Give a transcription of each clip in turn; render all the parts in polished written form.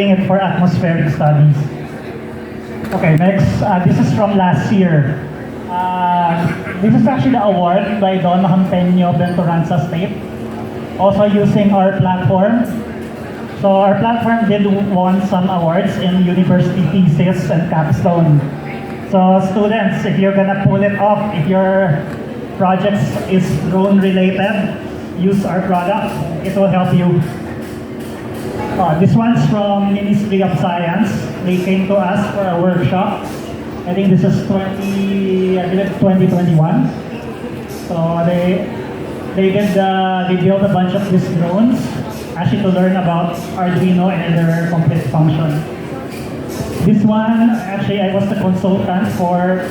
doing it for atmospheric studies. Okay, next, this is from last year. This is actually the award by Don Hampeño Bentoranza State, also using our platform. So our platform did won some awards in university thesis and capstone. So students, if you're gonna pull it off, if your project is drone related, use our product, it will help you. This one's from Ministry of Science. They came to us for a workshop. I think this is 2021. So they built a bunch of these drones, actually to learn about Arduino and their complete function. This one, actually, I was the consultant for,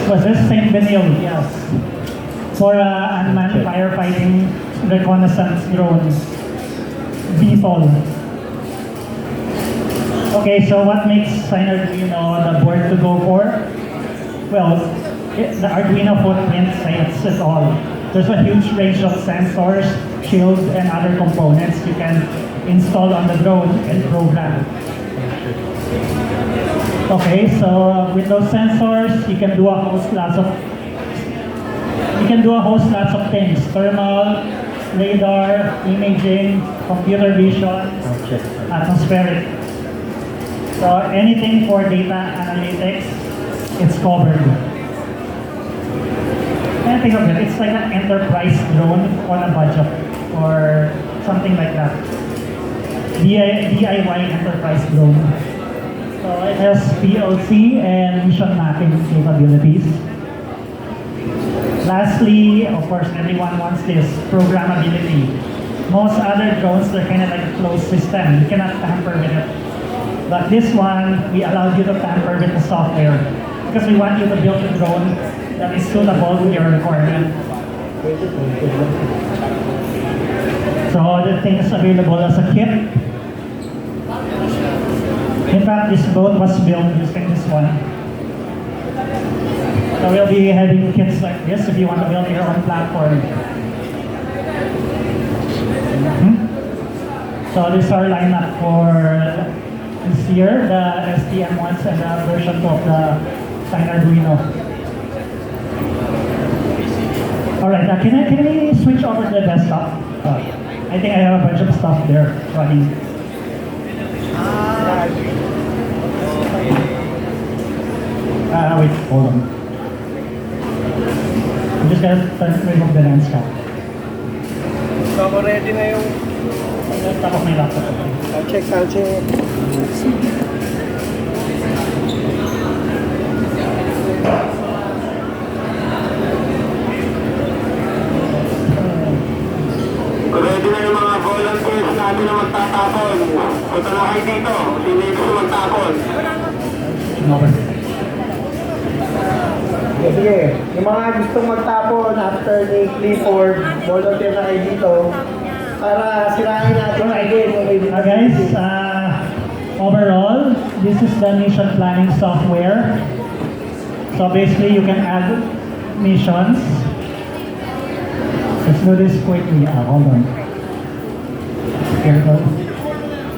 was this St. Benil? Yes. For unmanned firefighting reconnaissance drone, VTOL. Okay, so what makes Arduino the board to go for? Well, the Arduino footprint says it all. There's a huge range of sensors, shields, and other components you can install on the drone and program. Okay, so with those sensors, you can do a whole lots of things: thermal, radar, imaging, computer vision, atmospheric. So anything for data analytics, it's covered. And think of it, it's like an enterprise drone on a budget or something like that. DIY enterprise drone. So it has POC and mission mapping capabilities. Lastly, of course, everyone wants this programmability. Most other drones, they're kind of like a closed system. You cannot tamper with it. But this one, we allowed you to tamper with the software because we want you to build a drone that is suitable to your requirement. So the thing is available as a kit. In fact, this boat was built using this one. So we'll be having kits like this if you want to build your own platform. So this is our lineup for this year, the STM ones and the version 2 of the Arduino. Alright, can we switch over to the desktop? I think I have a bunch of stuff there running. Wait, hold on. I'm just gonna remove the lens cap. So, ready na yung... Top of my laptop. I'll check. Ready na yung mga volunteers natin na magtatapon. Punta na kayo dito. Sino yung gusto magtapon? Sige, yung mga gustong magtapon after ni Clifford, volunteer na kayo dito para sirain natin again. Guys, overall, this is the mission planning software. So basically, you can add missions. Let's do this quickly. Hold on. Careful.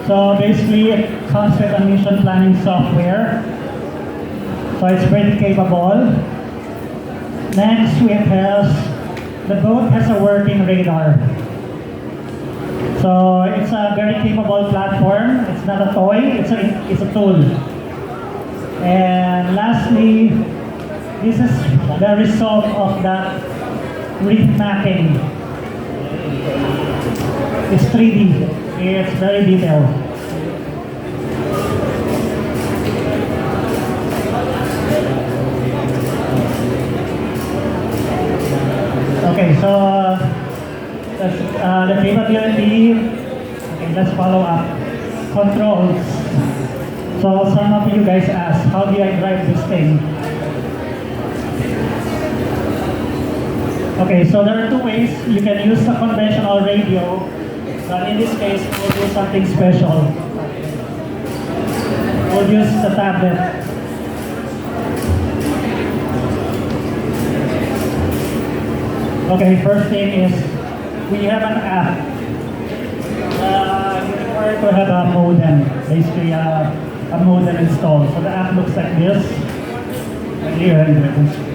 So basically, it comes with a mission planning software. So it's pretty capable. Next, the boat has a working radar. So it's a very capable platform. It's not a toy, it's a tool. And lastly, this is the result of that reef mapping. It's 3D. It's very detailed. Okay, so that's the capability. Okay, let's follow up. Controls. So some of you guys asked, how do I drive this thing? Okay, so there are two ways. You can use a conventional radio, but in this case, we'll do something special. We'll use the tablet. Okay, first thing is we have an app. You required to have a modem, basically a modem installed. So the app looks like this. Here and there.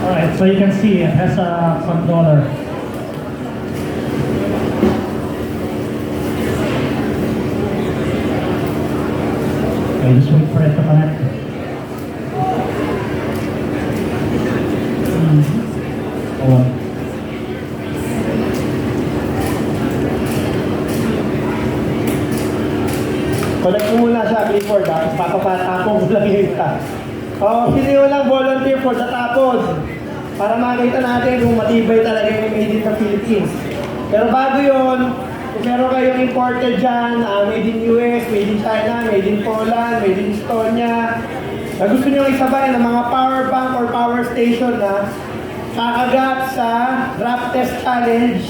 Alright, so you can see it has a controller. Okay, just wait for it to connect. Hold on. Connect mo muna siya, Clifford, tapos papapatapong mo lang yung isa. Sino yung lang volunteer for the tapos para makita natin kung matibay talaga yung made in the Philippines. Pero bago yun, kung meron kayong imported dyan, made in US, made in China, made in Poland, made in Estonia, na gusto nyo isabay ng mga power bank or power station na kakagat sa draft test challenge.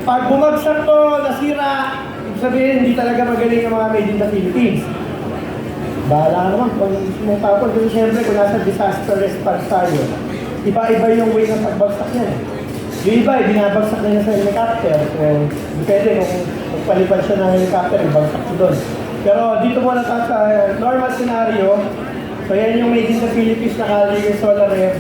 Pag bumagsak to, nasira, ibig sabihin hindi talaga magaling ang mga made in the Philippines. Bahala ka naman kung gusto mong tapos. Kasi syempre kung nasa disaster response tayo, iba-iba yung way ng pagbagsak niya. Yung iba, binabagsak na niya sa helicopter. So, depende kung palipad siya ng helicopter, ibagsak siya doon. Pero dito muna tayo sa normal scenario. So yan yung made in the Philippines na Calibre Solar Rev.